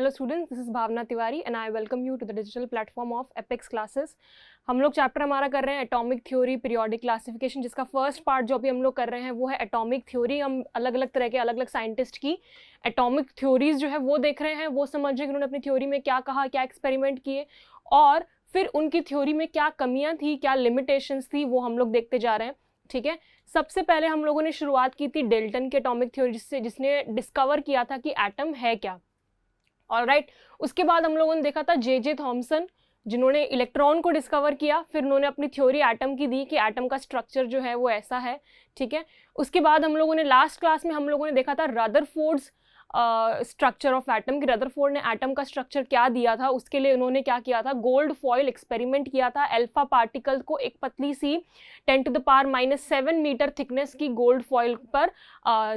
Hello students, this is Bhavna Tiwari and I welcome you to the digital platform of Apex Classes। हम लोग chapter हमारा कर रहे हैं एटॉमिक थ्योरी पीरियोडिक क्लासिफिकेशन, जिसका फर्स्ट पार्ट जो अभी हम लोग कर रहे हैं वो है एटॉमिक थ्योरी। हम अलग अलग तरह के अलग अलग साइंटिस्ट की एटॉमिक थ्योरीज जो है वो देख रहे हैं, वो समझ रहे हैं कि उन्होंने अपनी थ्योरी में क्या कहा, क्या एक्सपेरिमेंट किए और फिर उनकी थ्योरी में क्या कमियां थी, क्या लिमिटेशंस थी, वो हम लोग देखते जा रहे हैं। ठीक है, सबसे पहले हम लोगों ने शुरुआत की थी डेल्टन के एटॉमिक थ्योरी जिसने डिस्कवर किया था कि एटम है क्या। ऑलराइट, उसके बाद हम लोगों ने देखा था जे थॉमसन, जिन्होंने इलेक्ट्रॉन को डिस्कवर किया। फिर उन्होंने अपनी थ्योरी एटम की दी कि एटम का स्ट्रक्चर जो है वो ऐसा है। ठीक है, उसके बाद हम लोगों ने लास्ट क्लास में हम लोगों ने देखा था रदरफोर्ड्स स्ट्रक्चर ऑफ एटम कि रदरफोर्ड ने एटम का स्ट्रक्चर क्या दिया था। उसके लिए उन्होंने क्या किया था, गोल्ड फॉइल एक्सपेरिमेंट किया था। अल्फा पार्टिकल को एक पतली सी 10⁻⁻7 मीटर थिकनेस की गोल्ड फॉइल पर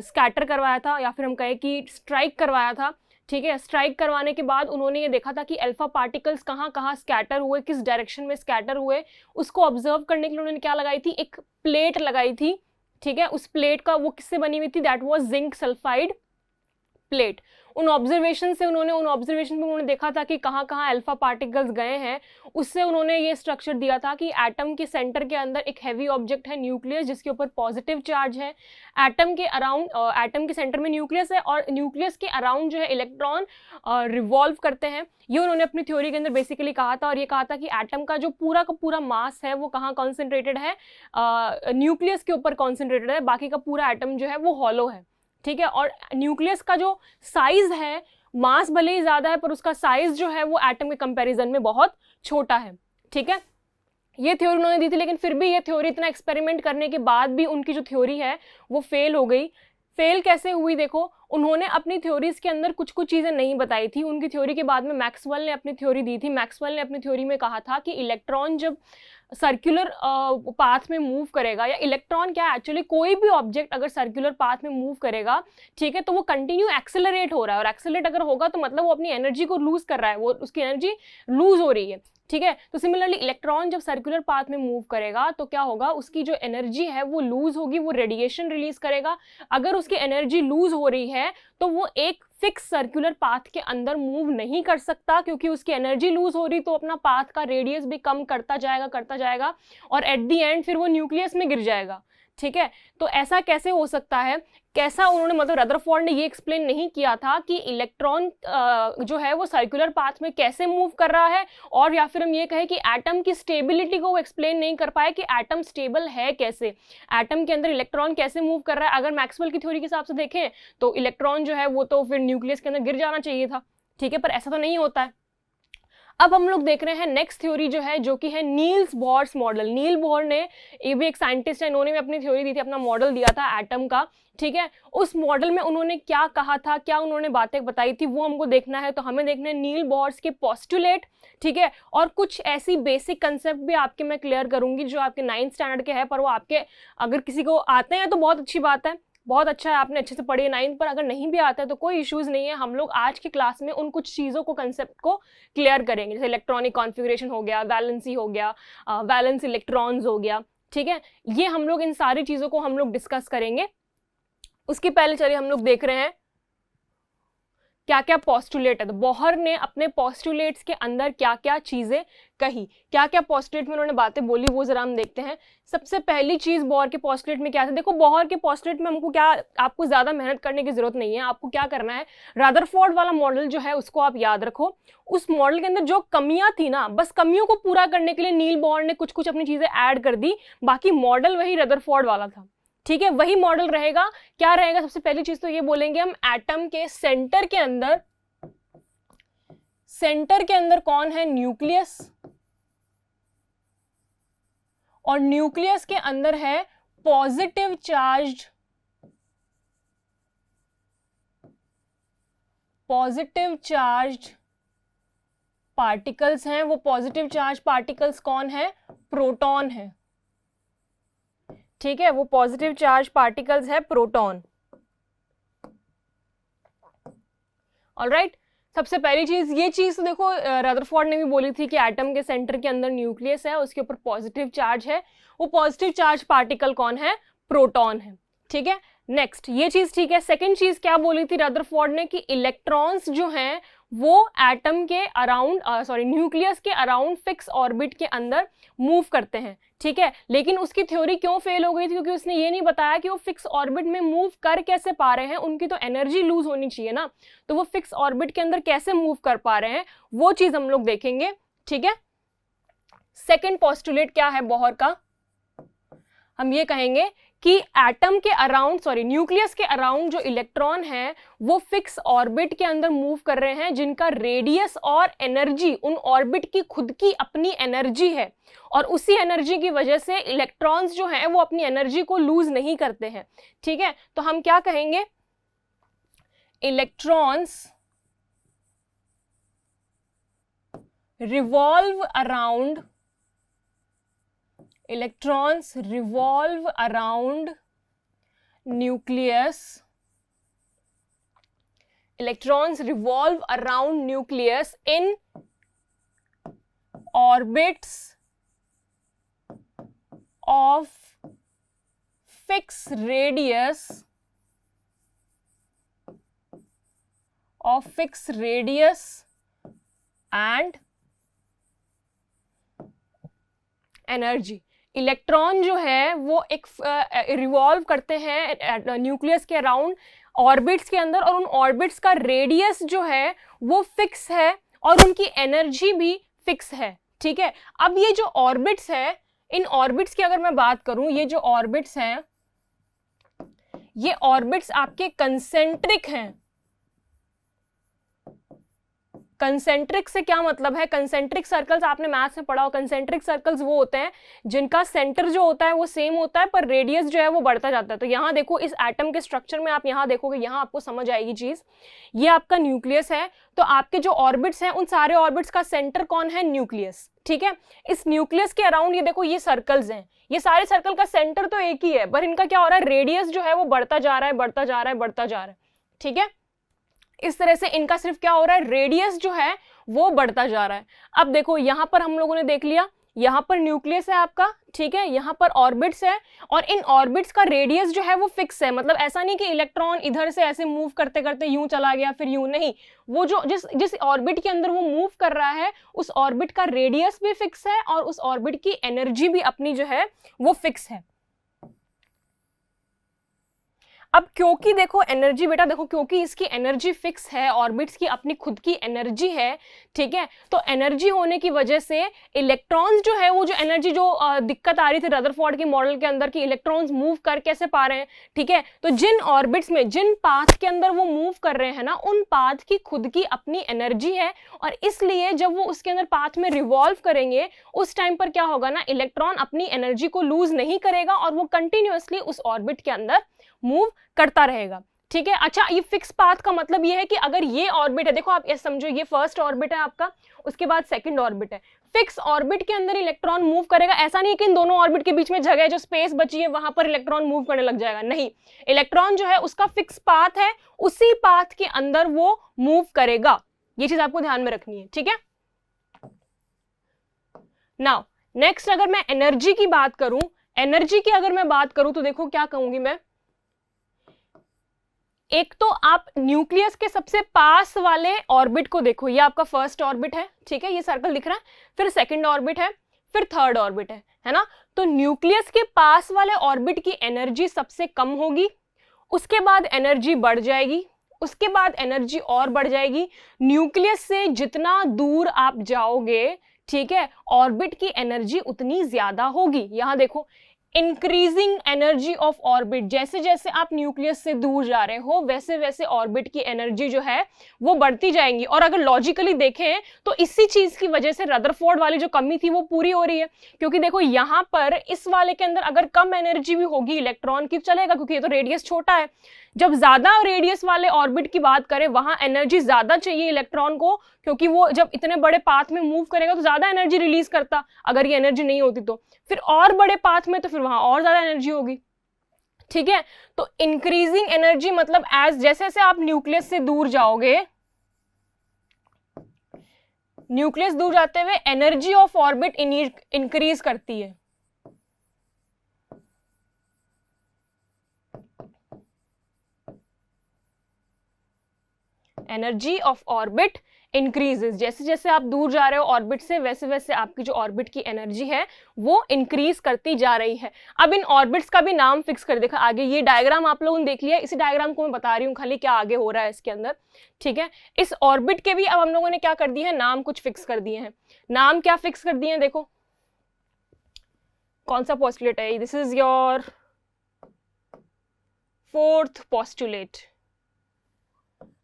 स्कैटर करवाया था, या फिर हम कहें कि स्ट्राइक करवाया था। ठीक है, स्ट्राइक करवाने के बाद उन्होंने ये देखा था कि अल्फा पार्टिकल्स कहाँ कहाँ स्कैटर हुए, किस डायरेक्शन में स्कैटर हुए। उसको ऑब्जर्व करने के लिए उन्होंने क्या लगाई थी, एक प्लेट लगाई थी। ठीक है, उस प्लेट का वो किससे बनी हुई थी, that was zinc sulphide plate. उन ऑब्जर्वेशन में उन्होंने देखा था कि कहाँ कहाँ अल्फा पार्टिकल्स गए हैं। उससे उन्होंने ये स्ट्रक्चर दिया था कि एटम के सेंटर के अंदर एक हैवी ऑब्जेक्ट है न्यूक्लियस, जिसके ऊपर पॉजिटिव चार्ज है। एटम के अराउंड एटम के सेंटर में न्यूक्लियस है और न्यूक्लियस के अराउंड जो है इलेक्ट्रॉन रिवॉल्व करते हैं। ये उन्होंने अपनी थ्योरी के अंदर बेसिकली कहा था, और ये कहा था कि एटम का जो पूरा का पूरा मास है वो कहाँ कॉन्सेंट्रेटेड है, न्यूक्लियस के ऊपर कॉन्सेंट्रेटेड है, बाकी का पूरा एटम जो है वो हॉलो है। ठीक है, और न्यूक्लियस का जो साइज है, मास भले ही ज्यादा है पर उसका साइज जो है वो एटम के कंपैरिजन में बहुत छोटा है। ठीक है, ये थ्योरी उन्होंने दी थी, लेकिन फिर भी ये थ्योरी इतना एक्सपेरिमेंट करने के बाद भी उनकी जो थ्योरी है वो फेल हो गई। फेल कैसे हुई, देखो उन्होंने अपनी थ्योरीज के अंदर कुछ कुछ चीजें नहीं बताई थी। उनकी थ्योरी के बाद में मैक्सवेल ने अपनी थ्योरी दी थी। मैक्सवेल ने अपनी थ्योरी में कहा था कि इलेक्ट्रॉन जब सर्कुलर पाथ में मूव करेगा, या इलेक्ट्रॉन क्या एक्चुअली कोई भी ऑब्जेक्ट अगर सर्कुलर पाथ में मूव करेगा, ठीक है, तो वो कंटिन्यू एक्सेलरेट हो रहा है, और एक्सेलरेट अगर होगा तो मतलब वो अपनी एनर्जी को लूज कर रहा है, वो उसकी एनर्जी लूज हो रही है। ठीक है, तो सिमिलरली इलेक्ट्रॉन जब सर्कुलर पाथ में मूव करेगा तो क्या होगा, उसकी जो एनर्जी है वो लूज होगी, वो रेडिएशन रिलीज करेगा। अगर उसकी एनर्जी लूज हो रही है तो वो एक फिक्स सर्कुलर पाथ के अंदर मूव नहीं कर सकता, क्योंकि उसकी एनर्जी लूज हो रही तो अपना पाथ का रेडियस भी कम करता जाएगा और एट द एंड फिर वो न्यूक्लियस में गिर जाएगा। ठीक है, तो ऐसा कैसे हो सकता है, कैसा उन्होंने मतलब रदरफोर्ड ने ये एक्सप्लेन नहीं किया था कि इलेक्ट्रॉन जो है वो सर्कुलर पाथ में कैसे मूव कर रहा है, और या फिर हम ये कहें कि एटम की स्टेबिलिटी को वो एक्सप्लेन नहीं कर पाए कि एटम स्टेबल है कैसे, एटम के अंदर इलेक्ट्रॉन कैसे मूव कर रहा है। अगर मैक्सवेल की थ्योरी के हिसाब से देखें तो इलेक्ट्रॉन जो है वो तो फिर न्यूक्लियस के अंदर गिर जाना चाहिए था। ठीक है, पर ऐसा तो नहीं होता है। अब हम लोग देख रहे हैं नेक्स्ट थ्योरी जो है, जो कि है नील्स बोहर्स मॉडल। नील बोहर ने, ये भी एक साइंटिस्ट है, इन्होंने भी अपनी थ्योरी दी थी, अपना मॉडल दिया था एटम का। ठीक है, उस मॉडल में उन्होंने क्या कहा था, क्या उन्होंने बातें बताई थी, वो हमको देखना है। तो हमें देखना है नील बोहर्स के पोस्टुलेट। ठीक है, और कुछ ऐसी बेसिक कंसेप्ट भी आपके मैं क्लियर करूंगी जो आपके 9th स्टैंडर्ड के हैं, पर वो आपके अगर किसी को आते हैं तो बहुत अच्छी बात है, बहुत अच्छा है, आपने अच्छे से पढ़ी है 9th पर। अगर नहीं भी आता है तो कोई इश्यूज नहीं है, हम लोग आज की क्लास में उन कुछ चीज़ों को, कंसेप्ट को क्लियर करेंगे, जैसे इलेक्ट्रॉनिक कॉन्फ़िगरेशन हो गया, वैलेंसी हो गया, वैलेंस इलेक्ट्रॉन्स हो गया। ठीक है, ये हम लोग इन सारी चीज़ों को हम लोग डिस्कस करेंगे। उसके पहले चलिए हम लोग देख रहे हैं क्या क्या पोस्टुलेट है। तो बोहर ने अपने पोस्टुलेट्स के अंदर क्या क्या चीजें कही, क्या क्या पोस्टुलेट में उन्होंने बातें बोली, वो जरा हम देखते हैं। सबसे पहली चीज बोहर के पोस्टुलेट में क्या था, देखो बोहर के पोस्टुलेट में हमको क्या, आपको ज्यादा मेहनत करने की जरूरत नहीं है। आपको क्या करना है, रदरफोर्ड वाला मॉडल जो है उसको आप याद रखो। उस मॉडल के अंदर जो कमियां थी ना, बस कमियों को पूरा करने के लिए नील बोहर ने कुछ कुछ अपनी चीजें ऐड कर दी, बाकी मॉडल वही रदरफोर्ड वाला था। ठीक है, वही मॉडल रहेगा। क्या रहेगा, सबसे पहली चीज तो ये बोलेंगे हम, एटम के सेंटर के अंदर कौन है, न्यूक्लियस, और न्यूक्लियस के अंदर है पॉजिटिव चार्ज्ड पार्टिकल्स हैं। वो पॉजिटिव चार्ज पार्टिकल्स कौन है, प्रोटॉन है। ठीक है, वो पॉजिटिव चार्ज पार्टिकल्स है प्रोटॉन। ऑलराइट, सबसे पहली चीज, ये चीज तो देखो रदरफोर्ड ने भी बोली थी कि एटम के सेंटर के अंदर न्यूक्लियस है, उसके ऊपर पॉजिटिव चार्ज है। वो पॉजिटिव चार्ज पार्टिकल कौन है, प्रोटॉन है। ठीक है, नेक्स्ट ये चीज ठीक है। सेकंड चीज क्या बोली थी रदरफोर्ड ने कि इलेक्ट्रॉन्स जो हैं वो एटम के अराउंड न्यूक्लियस के अराउंड फिक्स ऑर्बिट के अंदर मूव करते हैं, ठीक है। लेकिन उसकी थ्योरी क्यों फेल हो गई थी? क्योंकि उसने ये नहीं बताया कि वो फिक्स ऑर्बिट में मूव कर कैसे पा रहे हैं, उनकी तो एनर्जी लूज होनी चाहिए ना, तो वो फिक्स ऑर्बिट के अंदर कैसे मूव कर पा रहे हैं, वो चीज हम लोग देखेंगे, ठीक है। सेकेंड पोस्टुलेट क्या है बोहर का? हम ये कहेंगे कि एटम के अराउंड न्यूक्लियस के अराउंड जो इलेक्ट्रॉन है वो फिक्स ऑर्बिट के अंदर मूव कर रहे हैं, जिनका रेडियस और एनर्जी, उन ऑर्बिट की खुद की अपनी एनर्जी है, और उसी एनर्जी की वजह से इलेक्ट्रॉन्स जो हैं वो अपनी एनर्जी को लूज नहीं करते हैं, ठीक है। तो हम क्या कहेंगे? Electrons revolve around nucleus. Electrons revolve around nucleus in orbits of fixed radius and energy. Electron जो है वो एक रिवॉल्व करते हैं न्यूक्लियस के अराउंड ऑर्बिट्स के अंदर, और उन ऑर्बिट्स का रेडियस जो है वो फिक्स है और उनकी एनर्जी भी फिक्स है, ठीक है। अब ये जो ऑर्बिट्स है, इन ऑर्बिट्स की अगर मैं बात करूं, ये जो ऑर्बिट्स हैं, ये ऑर्बिट्स आपके कंसेंट्रिक हैं। कंसेंट्रिक से क्या मतलब है? कंसेंट्रिक सर्कल्स आपने मैथ्स में पढ़ा हो। कंसेंट्रिक सर्कल्स वो होते हैं जिनका सेंटर जो होता है वो सेम होता है पर रेडियस जो है वो बढ़ता जाता है। तो यहाँ देखो इस एटम के स्ट्रक्चर में आप यहाँ देखोगे, यहाँ आपको समझ आएगी चीज। ये आपका न्यूक्लियस है, तो आपके जो ऑर्बिट्स हैं उन सारे ऑर्बिट्स का सेंटर कौन है? न्यूक्लियस, ठीक है। इस न्यूक्लियस के अराउंड ये देखो ये सर्कल्स हैं, ये सारे सर्कल का सेंटर तो एक ही है, पर इनका क्या हो रहा है? रेडियस जो है वो बढ़ता जा रहा है, बढ़ता जा रहा है, बढ़ता जा रहा है, ठीक है। इस तरह से इनका सिर्फ क्या हो रहा है? रेडियस जो है वो बढ़ता जा रहा है। अब देखो यहां पर हम लोगों ने देख लिया, यहां पर न्यूक्लियस है आपका, ठीक है, यहां पर ऑर्बिट्स है, और इन ऑर्बिट्स का रेडियस जो है वो फिक्स है। मतलब ऐसा नहीं कि इलेक्ट्रॉन इधर से ऐसे मूव करते करते यूं चला गया फिर यूं, नहीं, वो जो जिस ऑर्बिट के अंदर वो मूव कर रहा है उस ऑर्बिट का रेडियस भी फिक्स है और उस ऑर्बिट की एनर्जी भी अपनी जो है वो फिक्स है। अब क्योंकि देखो एनर्जी, बेटा देखो, क्योंकि इसकी एनर्जी फिक्स है, ऑर्बिट्स की अपनी खुद की एनर्जी है, ठीक है, तो एनर्जी होने की वजह से इलेक्ट्रॉन्स जो है वो जो एनर्जी जो दिक्कत आ रही थी रदरफोर्ड के मॉडल के अंदर कि इलेक्ट्रॉन्स मूव कर कैसे पा रहे हैं, ठीक है, तो जिन ऑर्बिट्स में जिन पाथ के अंदर वो मूव कर रहे हैं ना, उन पाथ की खुद की अपनी एनर्जी है, और इसलिए जब वो उसके अंदर पाथ में रिवॉल्व करेंगे उस टाइम पर क्या होगा ना, इलेक्ट्रॉन अपनी एनर्जी को लूज नहीं करेगा और वो कंटिन्यूअसली उस ऑर्बिट के अंदर मूव करता रहेगा, ठीक है। अच्छा, ये फिक्स पाथ का मतलब ये है कि अगर ये ऑर्बिट है, देखो आप ये समझो, ये फर्स्ट ऑर्बिट है आपका, उसके बाद सेकंड ऑर्बिट है, फिक्स ऑर्बिट के अंदर इलेक्ट्रॉन मूव करेगा। ऐसा नहीं है कि इन दोनों ऑर्बिट के बीच में जगह जो स्पेस बची है वहां पर इलेक्ट्रॉन मूव करने लग जाएगा, नहीं, इलेक्ट्रॉन जो है उसका फिक्स पाथ है, उसी पाथ के अंदर वो मूव करेगा। ये चीज आपको ध्यान में रखनी है, ठीक है। नाउ नेक्स्ट अगर मैं एनर्जी की बात करूं, एनर्जी की अगर मैं बात करूं तो देखो क्या कहूंगी मैं, एक तो आप न्यूक्लियस के सबसे पास वाले ऑर्बिट को देखो, ये आपका फर्स्ट ऑर्बिट है, ठीक है, ये सर्कल दिख रहा है, फिर सेकंड ऑर्बिट है, फिर थर्ड ऑर्बिट है ना। तो न्यूक्लियस के पास वाले ऑर्बिट की एनर्जी सबसे कम होगी, उसके बाद एनर्जी बढ़ जाएगी, उसके बाद एनर्जी और बढ़ जाएगी। न्यूक्लियस से जितना दूर आप जाओगे, ठीक है, ऑर्बिट की एनर्जी उतनी ज्यादा होगी। यहां देखो, इंक्रीजिंग एनर्जी ऑफ ऑर्बिट, जैसे जैसे आप न्यूक्लियस से दूर जा रहे हो वैसे वैसे ऑर्बिट की एनर्जी जो है वो बढ़ती जाएंगी। और अगर लॉजिकली देखें तो इसी चीज की वजह से रदरफोर्ड वाली जो कमी थी वो पूरी हो रही है, क्योंकि देखो यहां पर इस वाले के अंदर अगर कम एनर्जी भी होगी इलेक्ट्रॉन की चलेगा, क्योंकि ये तो रेडियस छोटा है। जब ज्यादा रेडियस वाले ऑर्बिट की बात करें वहां एनर्जी ज्यादा चाहिए इलेक्ट्रॉन को, क्योंकि वो जब इतने बड़े पाथ में मूव करेगा तो ज्यादा एनर्जी रिलीज करता, अगर ये एनर्जी नहीं होती तो फिर और बड़े पाथ में तो फिर वहां और ज्यादा एनर्जी होगी, ठीक है। तो इंक्रीजिंग एनर्जी मतलब जैसे जैसे आप न्यूक्लियस से दूर जाओगे, न्यूक्लियस दूर जाते हुए एनर्जी ऑफ ऑर्बिट इंक्रीज करती है। Energy of orbit increases. जैसे जैसे आप दूर जा रहे हो ऑर्बिट से, वैसे वैसे आपकी जो ऑर्बिट की एनर्जी है वो इंक्रीज करती जा रही है। अब इन ऑर्बिट्स का भी नाम फिक्स कर देखा आगे, ये डायग्राम आप लोगों ने देख लिया, इसी डायग्राम को मैं बता रही हूँ खाली क्या आगे हो रहा है इसके अंदर, ठीक है। इस ऑर्बिट के भी अब हम लोगों ने क्या कर दिए हैं, नाम कुछ फिक्स कर दिए हैं। नाम क्या फिक्स कर दिए हैं, देखो कौन सा पोस्टुलेट है, this is your fourth postulate.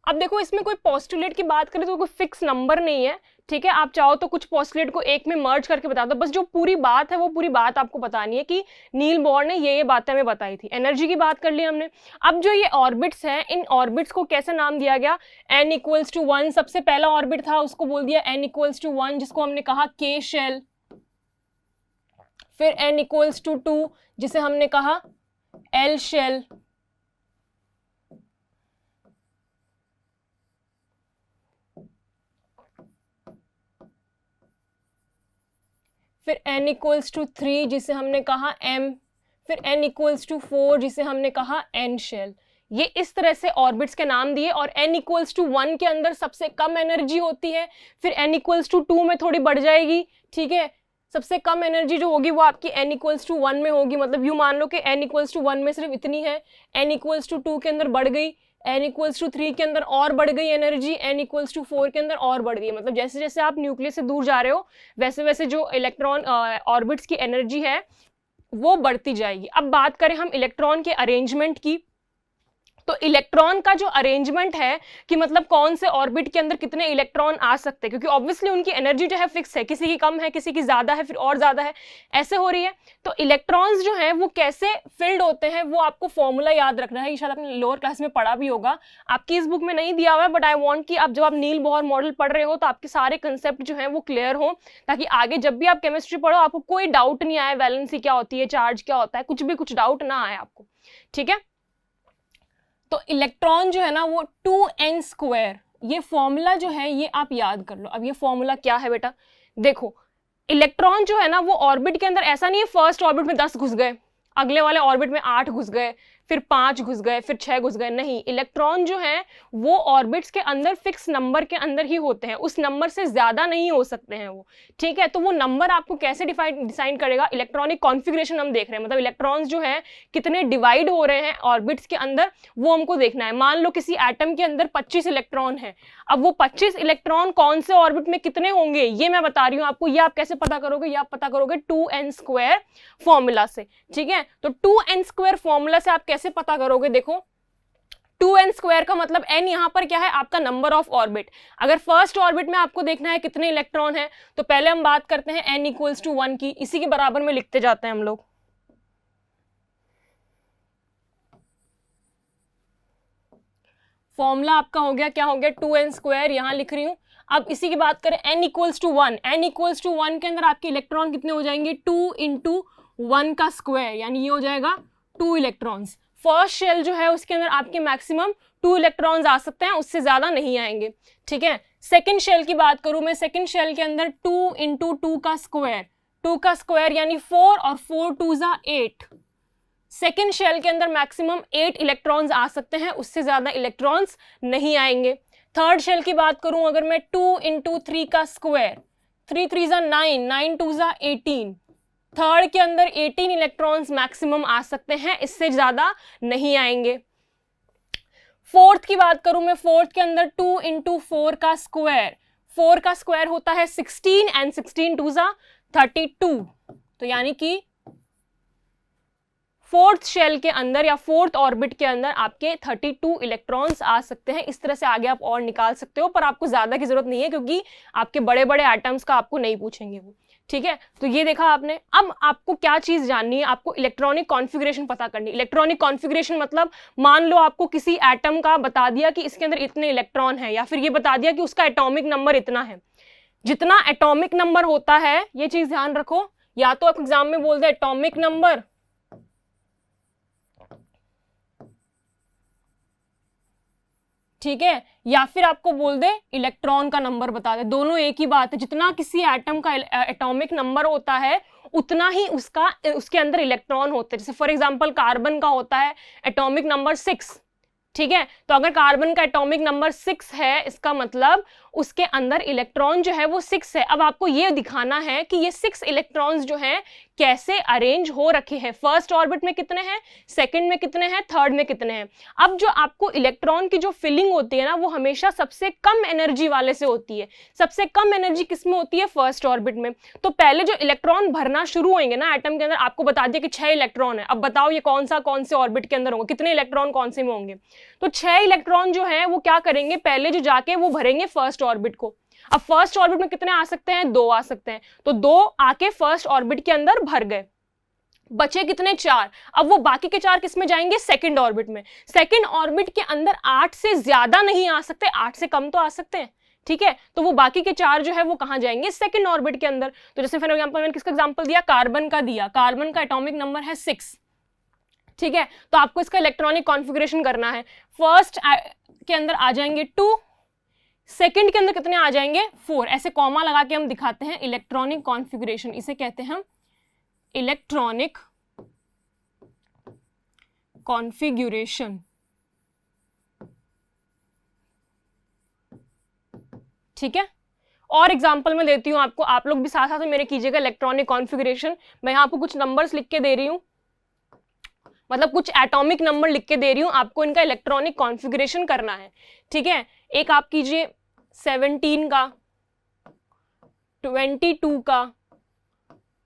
अब देखो इसमें कोई पोस्टुलेट की बात करें तो कोई फिक्स नंबर नहीं है, ठीक है। आप चाहो तो कुछ पोस्टुलेट को एक में मर्ज करके बता दो, बस जो पूरी बात है वो पूरी बात आपको बतानी है कि नील बोर ने ये बातें हमें बताई थी। एनर्जी की बात कर ली हमने। अब जो ये ऑर्बिट्स हैं, इन ऑर्बिट्स को कैसे नाम दिया गया, n = 1 सबसे पहला ऑर्बिट था, उसको बोल दिया n = 1, जिसको हमने कहा k शेल। फिर n = 2 जिसे हमने कहा l शेल। फिर n = 3 जिसे हमने कहा m। फिर n = 4 जिसे हमने कहा n शेल। ये इस तरह से ऑर्बिट्स के नाम दिए, और n = 1 के अंदर सबसे कम एनर्जी होती है, फिर n = 2 में थोड़ी बढ़ जाएगी, ठीक है। सबसे कम एनर्जी जो होगी वो आपकी n = 1 में होगी, मतलब यूं मान लो कि n = 1 में सिर्फ इतनी है, n = 2 के अंदर बढ़ गई, n = 3 के अंदर और बढ़ गई एनर्जी, n = 4 के अंदर और बढ़ गई। मतलब जैसे जैसे आप न्यूक्लियस से दूर जा रहे हो वैसे वैसे जो इलेक्ट्रॉन ऑर्बिट्स की एनर्जी है वो बढ़ती जाएगी। अब बात करें हम इलेक्ट्रॉन के अरेंजमेंट की, तो इलेक्ट्रॉन का जो अरेंजमेंट है कि मतलब कौन से ऑर्बिट के अंदर कितने इलेक्ट्रॉन आ सकते हैं, क्योंकि ऑब्वियसली उनकी एनर्जी जो है फिक्स है, किसी की कम है किसी की ज्यादा है फिर और ज्यादा है, ऐसे हो रही है। तो इलेक्ट्रॉन्स जो है वो कैसे फिल्ड होते हैं वो आपको फॉर्मूला याद रखना है, ये शायद आपने लोअर क्लास में पढ़ा भी होगा, आपकी इस बुक में नहीं दिया हुआ है, बट आई वॉन्ट कि अब जब आप नील बोहर मॉडल पढ़ रहे हो तो आपके सारे कंसेप्ट जो है वो क्लियर हो, ताकि आगे जब भी आप केमिस्ट्री पढ़ो आपको कोई डाउट नहीं आए, वैलेंसी क्या होती है, चार्ज क्या होता है, कुछ डाउट ना आए आपको, ठीक है। तो इलेक्ट्रॉन जो है ना वो 2n², ये फॉर्मूला जो है ये आप याद कर लो। अब ये फॉर्मूला क्या है बेटा, देखो इलेक्ट्रॉन जो है ना वो ऑर्बिट के अंदर ऐसा नहीं है फर्स्ट ऑर्बिट में 10 घुस गए, अगले वाले ऑर्बिट में 8 घुस गए, फिर 5 घुस गए, फिर 6 घुस गए, नहीं। इलेक्ट्रॉन जो है वो ऑर्बिट्स के अंदर फिक्स नंबर के अंदर ही होते हैं, उस नंबर से ज्यादा नहीं हो सकते हैं वो, ठीक है। तो वो नंबर आपको कैसे डिसाइड करेगा, इलेक्ट्रॉनिक कॉन्फ़िगरेशन हम देख रहे हैं, मतलब इलेक्ट्रॉन्स जो है कितने डिवाइड हो रहे हैं ऑर्बिट्स के अंदर वो हमको देखना है। मान लो किसी एटम के अंदर 25 इलेक्ट्रॉन है, अब वो 25 इलेक्ट्रॉन कौन से ऑर्बिट में कितने होंगे ये मैं बता रही हूँ आपको। ये आप कैसे पता करोगे, ये आप पता करोगे 2n² फॉर्मूला से, ठीक है। तो 2n² फॉर्मूला से आप कैसे पता करोगे, देखो 2n² का मतलब n यहां पर क्या है, आपका नंबर ऑफ ऑर्बिट। अगर फर्स्ट ऑर्बिट में आपको देखना है कितने इलेक्ट्रॉन है तो पहले हम बात करते हैं n = 1 की, इसी के बराबर में लिखते जाते हैं हम लोग। फॉर्मूला आपका हो गया, क्या हो गया, 2n², यहां लिख रही हूं। अब इसी की बात करें n = 1, n = 1 के अंदर आपके इलेक्ट्रॉन कितने हो जाएंगे, 2 × 1 का स्क्वायर, यानी ये हो जाएगा 2 इलेक्ट्रॉन्स। फर्स्ट शेल जो है उसके अंदर आपके मैक्सिमम 2 इलेक्ट्रॉन्स आ सकते हैं, उससे ज्यादा नहीं आएंगे, ठीक है। सेकंड शेल की बात करूं मैं, सेकंड शेल के अंदर 2 × 2 का स्क्वायर, 2 का स्क्वायर यानी 4 और 4 2 = 8। सेकेंड शेल के अंदर मैक्सिमम 8 इलेक्ट्रॉन्स आ सकते हैं, उससे ज्यादा इलेक्ट्रॉन्स नहीं आएंगे। थर्ड शेल की बात करूं अगर मैं, 2 × 3 का स्क्वायर, 3 3 = 9, 9 2 = 18। थर्ड के अंदर 18 इलेक्ट्रॉन्स मैक्सिमम आ सकते हैं, इससे ज्यादा नहीं आएंगे। फोर्थ की बात करूं मैं, फोर्थ के अंदर 2 × 4 का स्क्वायर, 4 का स्क्वायर होता है 16 एंड 16 2 = 32। तो यानी कि फोर्थ शेल के अंदर या फोर्थ ऑर्बिट के अंदर आपके 32 इलेक्ट्रॉन्स आ सकते हैं। इस तरह से आगे आप और निकाल सकते हो, पर आपको ज्यादा की जरूरत नहीं है क्योंकि आपके बड़े बड़े एटम्स का आपको नहीं पूछेंगे वो, ठीक है। तो ये देखा आपने। अब आपको क्या चीज जाननी है, आपको इलेक्ट्रॉनिक कॉन्फ़िगरेशन पता करनी। इलेक्ट्रॉनिक कॉन्फ़िगरेशन मतलब मान लो आपको किसी एटम का बता दिया कि इसके अंदर इतने इलेक्ट्रॉन है, या फिर ये बता दिया कि उसका एटॉमिक नंबर इतना है। जितना एटॉमिक नंबर होता है, ये चीज ध्यान रखो, या तो आप एग्जाम में बोल दे एटॉमिक नंबर, ठीक है, या फिर आपको बोल दे इलेक्ट्रॉन का नंबर बता दे, दोनों एक ही बात है। जितना किसी एटम का एटॉमिक नंबर होता है उतना ही उसके अंदर इलेक्ट्रॉन होते हैं। जैसे फॉर एग्जांपल कार्बन का होता है एटॉमिक नंबर 6, ठीक है। तो अगर कार्बन का एटॉमिक नंबर 6 है, इसका मतलब उसके अंदर इलेक्ट्रॉन जो है वो 6 है। अब आपको ये दिखाना है कि ये 6 इलेक्ट्रॉन्स जो हैं कैसे अरेंज हो रखे हैं, फर्स्ट ऑर्बिट में कितने हैं, सेकंड में कितने हैं, थर्ड में कितने हैं। अब जो आपको इलेक्ट्रॉन की जो फिलिंग होती है ना, वो हमेशा सबसे कम एनर्जी वाले से होती है। सबसे कम एनर्जी किस में होती है, फर्स्ट ऑर्बिट में। तो पहले जो इलेक्ट्रॉन भरना शुरू होंगे ना एटम के अंदर, आपको बता दिया कि 6 इलेक्ट्रॉन है। अब बताओ ये कौन से ऑर्बिट के अंदर होंगे, कितने इलेक्ट्रॉन कौन से में होंगे। तो 6 इलेक्ट्रॉन जो है वो क्या करेंगे, पहले जो जाके वो भरेंगे फर्स्ट ऑर्बिट को। अब फर्स्ट ऑर्बिट में कितने आ सकते हैं, 2 आ सकते हैं। तो 2 आके फर्स्ट ऑर्बिट के अंदर भर गए, बचे कितने, 4। अब वो बाकी के 4 किस में जाएंगे, सेकंड ऑर्बिट में। सेकंड ऑर्बिट के अंदर 8 से ज्यादा नहीं आ सकते, 8 से कम तो आ सकते हैं, ठीक है। तो वो बाकी के 4 जो है वो कहां जाएंगे, सेकंड ऑर्बिट के अंदर। तो जैसे फॉर एग्जांपल मैंने किसका एग्जांपल दिया, कार्बन का दिया। कार्बन का एटॉमिक नंबर है 6, ठीक है। तो आपको इसका इलेक्ट्रॉनिक कॉन्फ़िगरेशन करना है। फर्स्ट के अंदर आ जाएंगे 2, सेकंड के अंदर कितने आ जाएंगे, 4। ऐसे कॉमा लगा के हम दिखाते हैं इलेक्ट्रॉनिक कॉन्फ़िगरेशन, इसे कहते हैं हम इलेक्ट्रॉनिक कॉन्फ़िगरेशन, ठीक है। और एग्जांपल मैं देती हूं आपको, आप लोग भी साथ साथ में मेरे कीजिएगा इलेक्ट्रॉनिक कॉन्फ़िगरेशन। मैं यहां आपको कुछ नंबर्स लिख के दे रही हूं, मतलब कुछ एटॉमिक नंबर लिख के दे रही हूं, आपको इनका इलेक्ट्रॉनिक कॉन्फ़िगरेशन करना है, ठीक है। एक आप कीजिए 17 का, 22 का,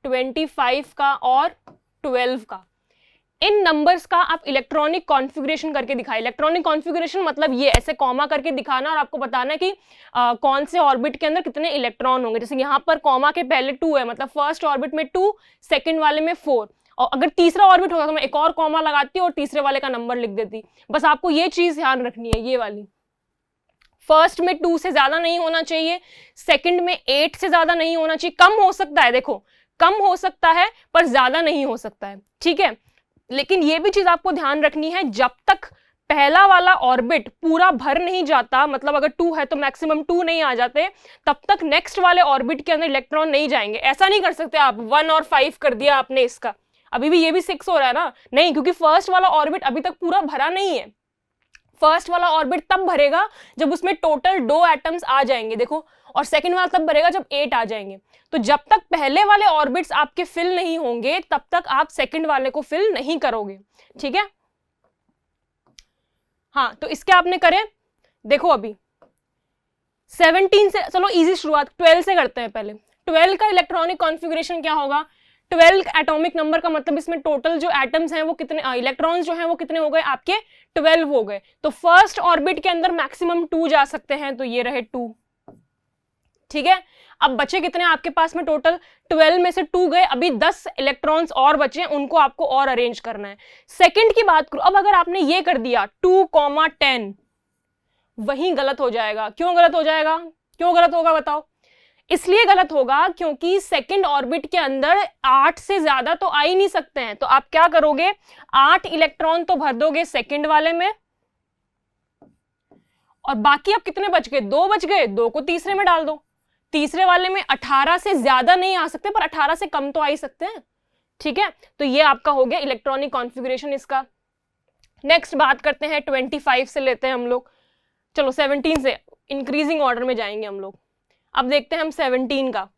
25 का और 12 का। इन नंबर्स का आप इलेक्ट्रॉनिक कॉन्फ़िगरेशन करके दिखाएं। इलेक्ट्रॉनिक कॉन्फ़िगरेशन मतलब ये ऐसे कॉमा करके दिखाना और आपको बताना कि कौन से ऑर्बिट के अंदर कितने इलेक्ट्रॉन होंगे। जैसे यहाँ पर कॉमा के पहले 2 है, मतलब फर्स्ट ऑर्बिट में 2, सेकंड वाले में 4। और अगर तीसरा ऑर्बिट होगा तो मैं एक और कॉमा लगाती और तीसरे वाले का नंबर लिख देती। बस आपको ये चीज ध्यान रखनी है, ये वाली। फर्स्ट में 2 से ज्यादा नहीं होना चाहिए, सेकंड में 8 से ज्यादा नहीं होना चाहिए। कम हो सकता है, देखो कम हो सकता है पर ज्यादा नहीं हो सकता है, ठीक है। लेकिन ये भी चीज आपको ध्यान रखनी है, जब तक पहला वाला ऑर्बिट पूरा भर नहीं जाता, मतलब अगर 2 है तो मैक्सिमम 2 नहीं आ जाते, तब तक नेक्स्ट वाले ऑर्बिट के अंदर इलेक्ट्रॉन नहीं जाएंगे। ऐसा नहीं कर सकते आप 1 और 5 कर दिया आपने इसका, अभी भी ये भी 6 हो रहा है ना, नहीं, क्योंकि फर्स्ट वाला ऑर्बिट अभी तक पूरा भरा नहीं है। फर्स्ट वाला ऑर्बिट तब भरेगा जब उसमें टोटल 2 एटम्स आ जाएंगे, देखो, और सेकंड वाला तब भरेगा जब 8 आ जाएंगे। तो जब तक पहले वाले ऑर्बिट्स आपके फिल नहीं होंगे तब तक आप सेकंड वाले को फिल नहीं करोगे, ठीक है। हाँ, तो इसके आपने करे, देखो अभी 17 से, चलो इजी शुरुआत 12 से करते हैं पहले। 12 का इलेक्ट्रॉनिक कॉन्फ़िगरेशन क्या होगा, 12 एटॉमिक नंबर का मतलब इसमें टोटल जो एटम्स हैं वो कितने, इलेक्ट्रॉन्स जो हैं वो कितने हो गए आपके, 12 हो गए। तो फर्स्ट ऑर्बिट के अंदर मैक्सिमम 2 जा सकते हैं, तो ये रहे 2, ठीक है। अब बचे कितने आपके पास में टोटल, 12 में से 2 गए, अभी 10 इलेक्ट्रॉन्स और बचे, उनको आपको और अरेंज करना है। सेकंड की बात करो, अब अगर आपने ये कर दिया 2,10, वही गलत हो जाएगा। क्यों गलत हो जाएगा, क्यों गलत होगा बताओ। इसलिए गलत होगा क्योंकि सेकंड ऑर्बिट के अंदर 8 से ज्यादा तो आ ही नहीं सकते हैं। तो आप क्या करोगे, 8 इलेक्ट्रॉन तो भर दोगे सेकंड वाले में, और बाकी अब कितने बच गए, 2 बच गए, 2 को तीसरे में डाल दो। तीसरे वाले में 18 से ज्यादा नहीं आ सकते, पर 18 से कम तो आ ही सकते हैं, ठीक है। तो ये आपका हो गया इलेक्ट्रॉनिक कॉन्फ़िगरेशन इसका। नेक्स्ट बात करते हैं 25 से लेते हैं हम लोग, चलो 17 से इंक्रीजिंग ऑर्डर में जाएंगे हम लोग। अब देखते हैं हम 17 का।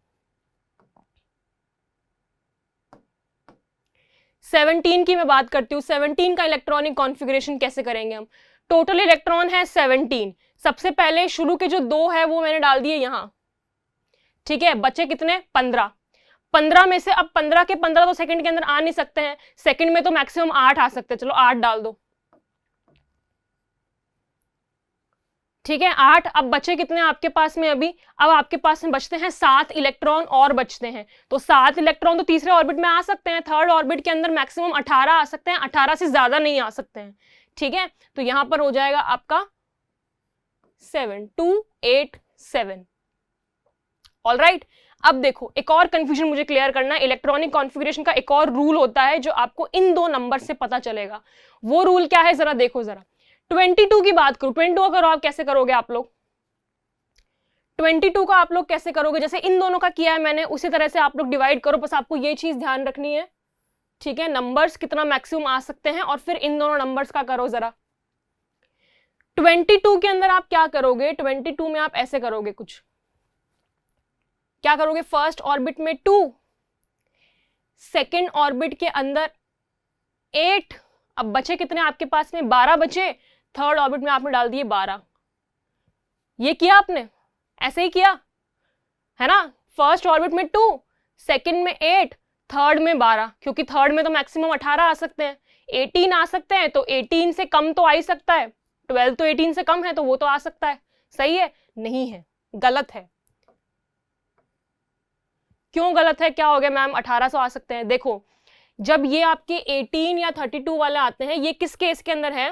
17 की मैं बात करती हूँ। 17 का इलेक्ट्रॉनिक कॉन्फ़िगरेशन कैसे करेंगे हम। टोटल इलेक्ट्रॉन है 17, सबसे पहले शुरू के जो 2 है वो मैंने डाल दिए यहां, ठीक है। बचे कितने, 15। 15 में से अब 15 के 15 तो सेकंड के अंदर आ नहीं सकते हैं, सेकंड में तो मैक्सिमम 8 आ सकते हैं, चलो 8 डाल दो, ठीक है। 8, अब बचे कितने आपके पास में अभी, अब आपके पास में बचते हैं 7 इलेक्ट्रॉन और बचते हैं। तो 7 इलेक्ट्रॉन तो तीसरे ऑर्बिट में आ सकते हैं, थर्ड ऑर्बिट के अंदर मैक्सिमम 18 आ सकते हैं, 18 से ज्यादा नहीं आ सकते हैं, ठीक है। तो यहां पर हो जाएगा आपका 7, 2, 8, 7। ऑलराइट, अब देखो एक और कंफ्यूजन मुझे क्लियर करना है। इलेक्ट्रॉनिक कॉन्फ़िगरेशन का एक और रूल होता है जो आपको इन 2 नंबर से पता चलेगा। वो रूल क्या है, जरा देखो जरा। 22 की बात करो, 22 करो, आप कैसे करोगे आप लोग, 22 का आप लोग कैसे करोगे, जैसे इन दोनों का किया है मैंने उसी तरह से आप लोग डिवाइड करो। बस आपको ये चीज ध्यान रखनी है, ठीक है। नंबर्स कितना मैक्सिमम आ सकते हैं और फिर इन दोनों नंबर्स का करो जरा। 22 के अंदर आप क्या करोगे, 22 में आप ऐसे करोगे, कुछ क्या करोगे, फर्स्ट ऑर्बिट में 2, सेकेंड ऑर्बिट के अंदर 8, अब बचे कितने आपके पास में, 12 बचे, थर्ड ऑर्बिट में आपने डाल दिए 12। ये किया आपने, ऐसे ही किया है ना, फर्स्ट ऑर्बिट में 2, सेकेंड में 8, थर्ड में 12, क्योंकि थर्ड में तो मैक्सिमम 18 आ सकते हैं, 18 आ सकते हैं, तो 18 से कम तो आ ही सकता है, 12 तो 18 से कम है तो वो तो आ सकता है, सही है, नहीं है, गलत है। क्यों गलत है, क्या हो गया मैम, 1800 आ सकते हैं। देखो जब ये आपके 18 या 32 वाले आते हैं, ये किस केस के अंदर है,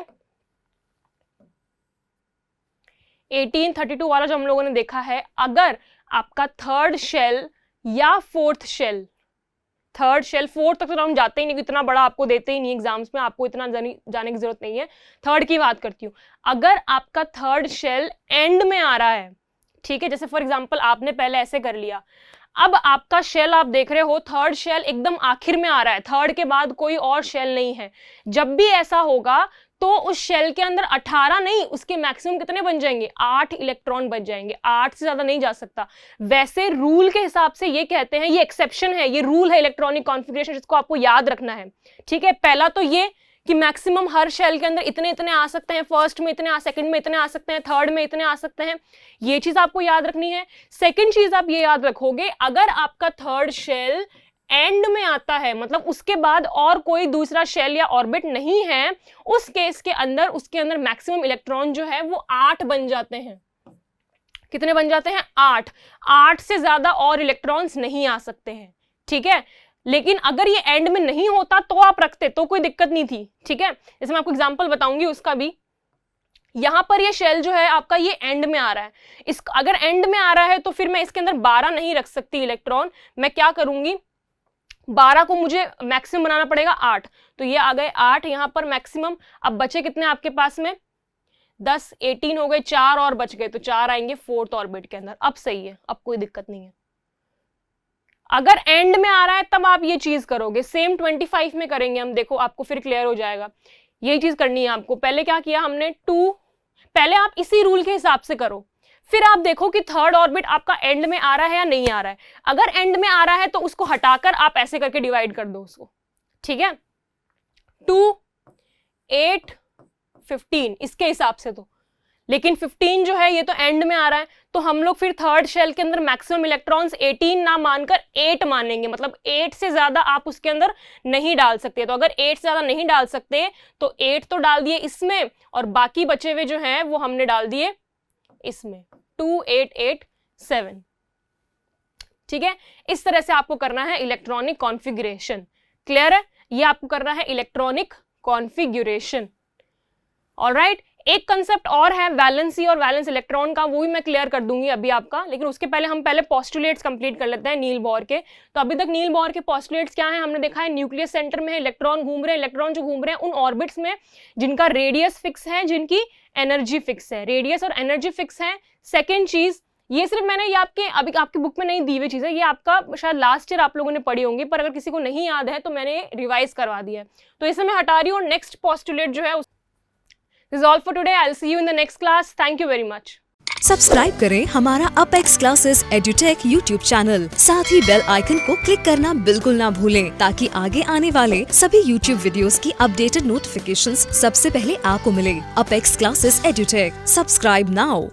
18, 32 वाला जो हम लोगों ने देखा है, अगर आपका थर्ड शेल या fourth shell, third shell, fourth तक तो हम जाते ही नहीं, इतना बड़ा आपको देते ही नहीं एग्जाम्स में, आपको इतना जाने की जरूरत नहीं है, थर्ड की बात करती हूँ। अगर आपका थर्ड शेल एंड में आ रहा है, ठीक है, जैसे फॉर एग्जांपल आपने पहले ऐसे कर लिया, अब आपका शेल आप देख रहे हो, थर्ड शेल एकदम आखिर में आ रहा है, थर्ड के बाद कोई और शेल नहीं है, जब भी ऐसा होगा तो उस शेल के अंदर 18 नहीं, उसके मैक्सिमम कितने बन जाएंगे, 8 इलेक्ट्रॉन बच जाएंगे, 8 से ज्यादा नहीं जा सकता। वैसे रूल के हिसाब से ये कहते हैं, ये एक्सेप्शन है, ये रूल है इलेक्ट्रॉनिक कॉन्फ़िगरेशन, जिसको आपको याद रखना है, ठीक है। पहला तो ये कि मैक्सिमम हर शेल के अंदर इतने इतने आ सकते हैं, फर्स्ट में इतने, सेकंड में इतने आ सकते हैं, थर्ड में इतने आ सकते हैं, ये चीज आपको याद रखनी है। सेकंड चीज आप ये याद रखोगे, अगर आपका थर्ड शेल एंड में आता है, मतलब उसके बाद और कोई दूसरा शेल या ऑर्बिट नहीं है, उस केस के अंदर उसके अंदर मैक्सिमम इलेक्ट्रॉन जो है वो 8 बन जाते हैं। कितने बन जाते हैं, 8। 8 से ज्यादा और इलेक्ट्रॉन्स नहीं आ सकते हैं, ठीक है। लेकिन अगर ये एंड में नहीं होता तो आप रखते तो कोई दिक्कत नहीं थी, ठीक है। जैसे मैं आपको एग्जांपल बताऊंगी उसका भी, यहां पर ये शेल जो है आपका ये एंड में आ रहा है, इस अगर एंड में आ रहा है तो फिर मैं इसके अंदर 12 नहीं रख सकती इलेक्ट्रॉन, मैं क्या करूंगी, 12 को मुझे मैक्सिमम बनाना पड़ेगा 8, तो ये आ गए 8 यहां पर मैक्सिमम। अब बचे कितने आपके पास में, 10, 18 हो गए, 4 और बच गए, तो 4 आएंगे फोर्थ ऑर्बिट के अंदर। अब सही है, अब कोई दिक्कत नहीं है। अगर एंड में आ रहा है तब आप ये चीज करोगे, सेम 25 में करेंगे हम, देखो आपको फिर क्लियर हो जाएगा। यही चीज करनी है आपको, पहले क्या किया हमने 2, पहले आप इसी रूल के हिसाब से करो, फिर आप देखो कि थर्ड ऑर्बिट आपका एंड में आ रहा है या नहीं आ रहा है। अगर एंड में आ रहा है तो उसको हटाकर आप ऐसे करके डिवाइड कर दो उसको, ठीक है, 2, 8, 15 इसके हिसाब से तो। लेकिन 15 जो है ये तो एंड में आ रहा है, तो हम लोग फिर थर्ड शेल के अंदर मैक्सिमम इलेक्ट्रॉन्स 18 ना मानकर 8 मानेंगे, मतलब 8 से ज्यादा आप उसके अंदर नहीं डाल सकते। तो अगर 8 से ज्यादा नहीं डाल सकते तो 8 तो डाल दिए इसमें, और बाकी बचे हुए जो हैं वो हमने डाल दिए इसमें, 2, 8, 8, 7, ठीक है। इस तरह से आपको करना है इलेक्ट्रॉनिक कॉन्फ़िगरेशन, क्लियर है, ये आपको करना है इलेक्ट्रॉनिक कॉन्फ़िगरेशन, ऑलराइट। एक कंसेप्ट और है वैलेंसी और वैलेंस इलेक्ट्रॉन का, वो भी मैं क्लियर कर दूंगी अभी आपका, लेकिन उसके पहले हम पहले पोस्टुलेट्स कंप्लीट कर लेते हैं नील बोर के। तो अभी तक नील बोर के पोस्टुलेट्स क्या है, हमने देखा है न्यूक्लियस सेंटर में है, इलेक्ट्रॉन घूम रहे हैं, इलेक्ट्रॉन जो घूम रहे हैं उन ऑर्बिट्स में जिनका रेडियस फिक्स है, जिनकी एनर्जी फिक्स है, रेडियस और एनर्जी फिक्स है। सेकेंड चीज, ये सिर्फ मैंने ये अभी आपकी बुक में नहीं दी हुई चीज है, ये आपका शायद लास्ट ईयर आप लोगों ने पढ़ी होंगी, पर अगर किसी को नहीं याद है तो मैंने रिवाइज करवा दिया है, तो इसे मैं हटा रही हूँ। नेक्स्ट पोस्टुलेट जो है, this is all for today. I'll see you in the next class. Thank you very much. Subscribe करें हमारा apex classes edutech YouTube channel, साथ ही बेल आइकन को क्लिक करना बिल्कुल ना भूलें, ताकि आगे आने वाले सभी यूट्यूब वीडियोस की अपडेटेड नोटिफिकेशंस सबसे पहले आपको मिले। Apex classes edutech, subscribe now.